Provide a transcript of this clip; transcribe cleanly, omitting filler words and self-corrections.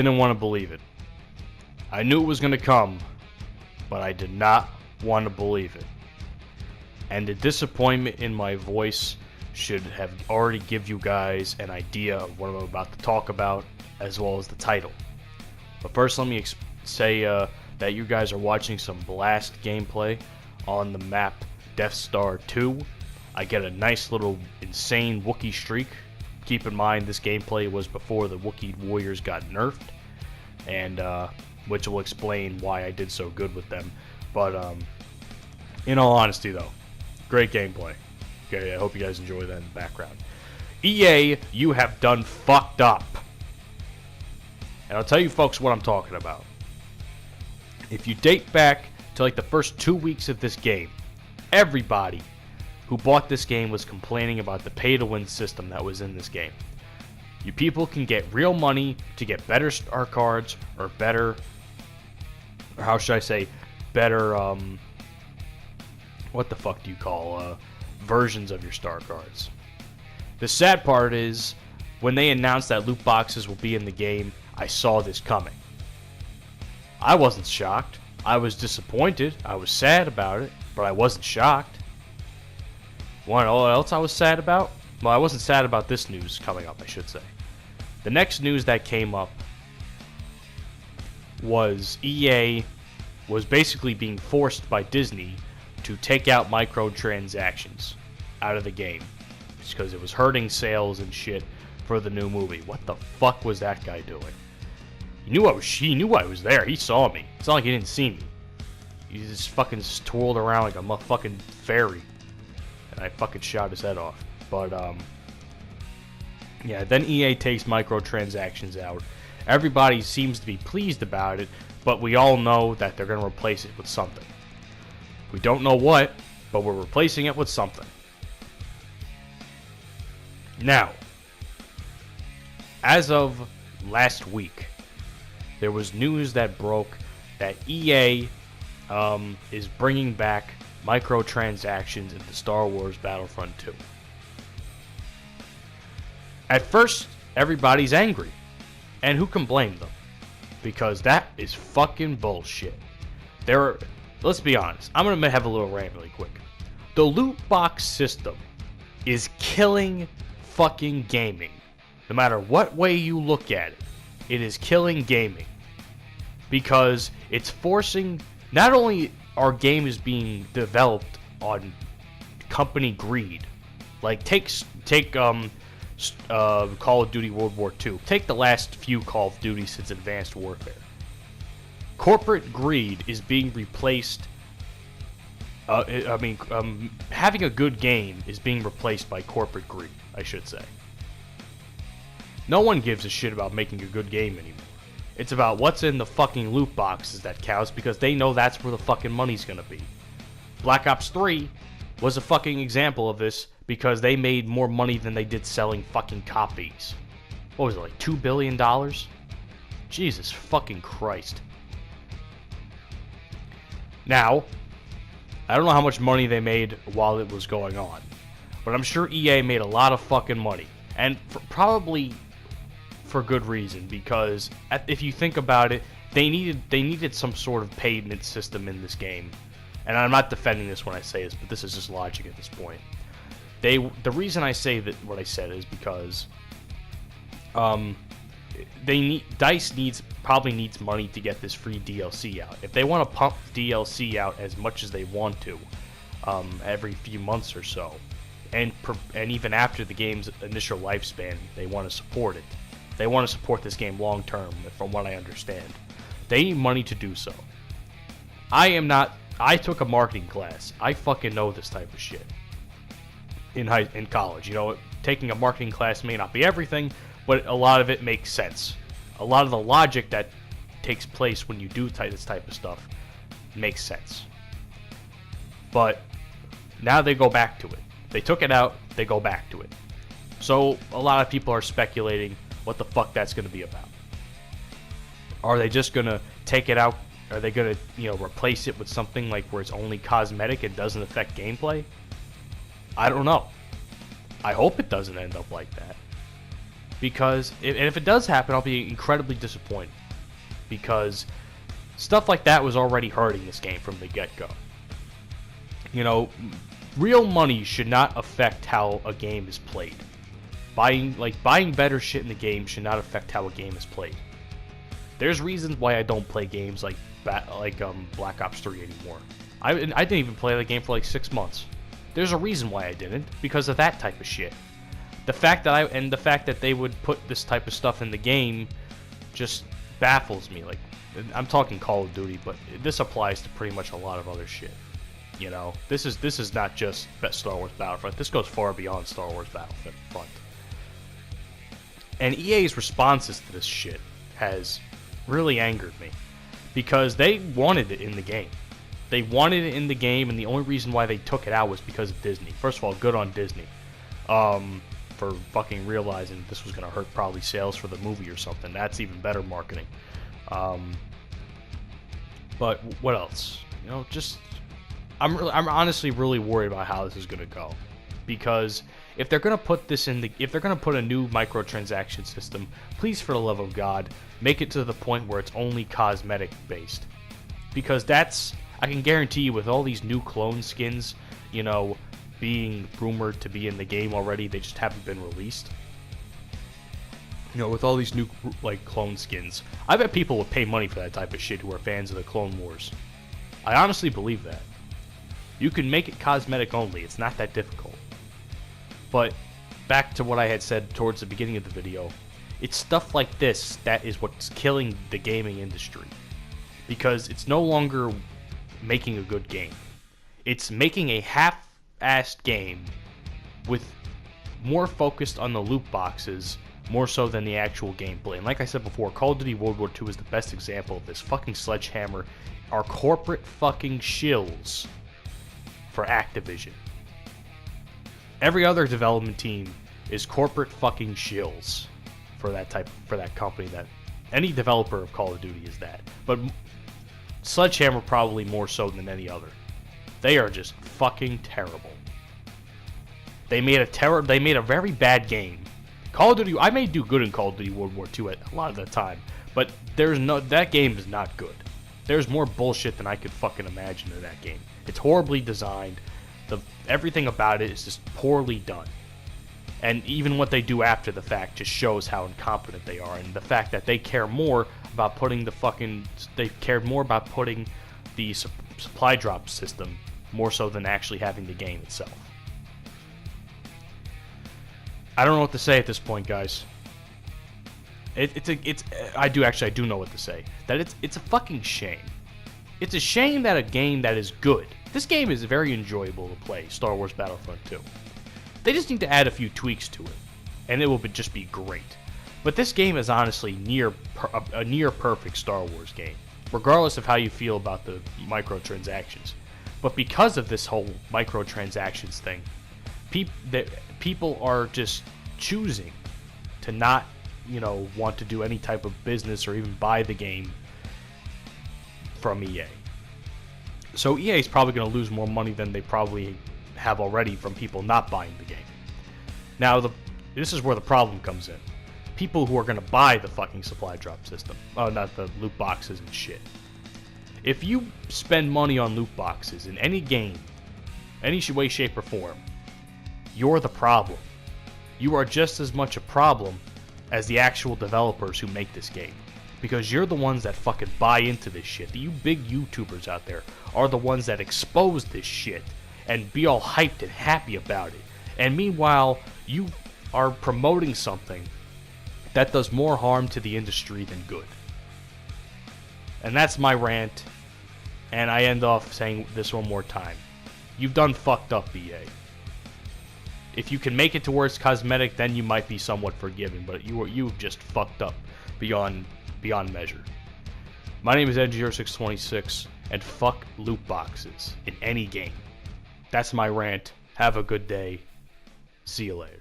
didn't want to believe it. I knew it was going to come, but I did not want to believe it. And the disappointment in my voice should have already give you guys an idea of what I'm about to talk about, as well as the title. But first, let me say that you guys are watching some blast gameplay on the map Death Star 2. I get a nice little insane Wookiee streak. Keep in mind, this gameplay was before the Wookiee warriors got nerfed, and which will explain why I did so good with them. But in all honesty, though, great gameplay. Okay, I hope you guys enjoy that in the background. EA, you have done fucked up. And I'll tell you folks what I'm talking about. If you date back to like the first 2 weeks of this game, everybody who bought this game was complaining about the pay-to-win system that was in this game. You people can get real money to get better star cards, or better, or how should I say, better, what the fuck do you call, versions of your star cards. The sad part is, when they announced that loot boxes will be in the game, I saw this coming. I wasn't shocked. I was disappointed. I was sad about it, but I wasn't shocked. What else I was sad about? Well, I wasn't sad about this news coming up, I should say. The next news that came up was EA was basically being forced by Disney to take out microtransactions out of the game because it was hurting sales and shit for the new movie. What the fuck was that guy doing? He knew I was there. He saw me. It's not like he didn't see me. He just fucking twirled around like a motherfucking fairy. And I fucking shot his head off. But, yeah, then EA takes microtransactions out. Everybody seems to be pleased about it, but we all know that they're going to replace it with something. We don't know what, but we're replacing it with something. Now, as of last week, there was news that broke that EA is bringing back microtransactions into Star Wars Battlefront 2. At first, everybody's angry. And who can blame them? Because that is fucking bullshit. Let's be honest. I'm going to have a little rant really quick. The loot box system is killing fucking gaming. No matter what way you look at it, it is killing gaming. Because it's forcing, not only our game is being developed on company greed. Like take Call of Duty World War II. Take the last few Call of Duty since Advanced Warfare. Corporate greed is being replaced. Having a good game is being replaced by corporate greed, I should say. No one gives a shit about making a good game anymore. It's about what's in the fucking loot boxes that counts, because they know that's where the fucking money's gonna be. Black Ops 3 was a fucking example of this, because they made more money than they did selling fucking copies. What was it, like $2 billion? Jesus fucking Christ. Now, I don't know how much money they made while it was going on, but I'm sure EA made a lot of fucking money. And probably for good reason, because if you think about it, they needed some sort of payment system in this game. And I'm not defending this when I say this, but this is just logic at this point. The reason I say that what I said is because DICE probably needs money to get this free DLC out. If they want to pump DLC out as much as they want to, every few months or so, and even after the game's initial lifespan, they want to support it. They want to support this game long term, from what I understand. They need money to do so. I took a marketing class. I fucking know this type of shit. In college, you know, taking a marketing class may not be everything, but a lot of it makes sense. A lot of the logic that takes place when you do this type of stuff makes sense. But now they go back to it. They took it out, they go back to it. So a lot of people are speculating what the fuck that's going to be about. Are they just going to take it out? Are they going to, replace it with something like where it's only cosmetic and doesn't affect gameplay? I don't know. I hope it doesn't end up like that. Because, and if it does happen, I'll be incredibly disappointed. Because stuff like that was already hurting this game from the get-go. You know, real money should not affect how a game is played. Buying better shit in the game should not affect how a game is played. There's reasons why I don't play games like Black Ops 3 anymore. I didn't even play the game for like 6 months. There's a reason why I didn't, because of that type of shit. The fact that they would put this type of stuff in the game just baffles me. Like, I'm talking Call of Duty, but this applies to pretty much a lot of other shit. You know, this is not just Star Wars Battlefront. This goes far beyond Star Wars Battlefront. And EA's responses to this shit has really angered me, because they wanted it in the game. They wanted it in the game, and the only reason why they took it out was because of Disney. First of all, good on Disney for fucking realizing this was going to hurt probably sales for the movie or something. That's even better marketing. But what else? You know, just I'm honestly really worried about how this is going to go, because if they're going to put if they're going to put a new microtransaction system, please, for the love of God, make it to the point where it's only cosmetic based. Because I can guarantee you, with all these new clone skins, you know, being rumored to be in the game already, they just haven't been released. You know, with all these new, like, clone skins, I bet people would pay money for that type of shit who are fans of the Clone Wars. I honestly believe that. You can make it cosmetic only, it's not that difficult. But back to what I had said towards the beginning of the video, it's stuff like this that is what's killing the gaming industry. Because it's no longer making a good game. It's making a half-assed game with more focused on the loot boxes more so than the actual gameplay. And like I said before, Call of Duty World War II is the best example of this. Fucking Sledgehammer are corporate fucking shills for Activision. Every other development team is corporate fucking shills for that company. That any developer of Call of Duty is that. But Sledgehammer probably more so than any other. They are just fucking terrible. They made a very bad game. Call of Duty, I may do good in Call of Duty World War II a lot of the time, but that game is not good. There's more bullshit than I could fucking imagine in that game. It's horribly designed. Everything about it is just poorly done. And even what they do after the fact just shows how incompetent they are, and the fact that they care more about putting the supply drop system more so than actually having the game itself. I don't know what to say at this point, guys. I do know what to say. That it's a fucking shame. It's a shame that a game that is good. This game is very enjoyable to play, Star Wars Battlefront 2. They just need to add a few tweaks to it, and it will just be great. But this game is honestly a near perfect Star Wars game, regardless of how you feel about the microtransactions. But because of this whole microtransactions thing, people are just choosing to not, want to do any type of business or even buy the game from EA. So EA is probably going to lose more money than they probably have already from people not buying the game. Now, this is where the problem comes in. People who are going to buy the fucking supply drop system. Oh, not the loot boxes and shit. If you spend money on loot boxes in any game, any way, shape, or form, you're the problem. You are just as much a problem as the actual developers who make this game. Because you're the ones that fucking buy into this shit. You big YouTubers out there are the ones that expose this shit and be all hyped and happy about it. And meanwhile, you are promoting something that does more harm to the industry than good. And that's my rant. And I end off saying this one more time. You've done fucked up, EA. If you can make it to where it's cosmetic, then you might be somewhat forgiven. But you've just fucked up beyond measure. My name is Ed0626, and fuck loot boxes in any game. That's my rant. Have a good day. See you later.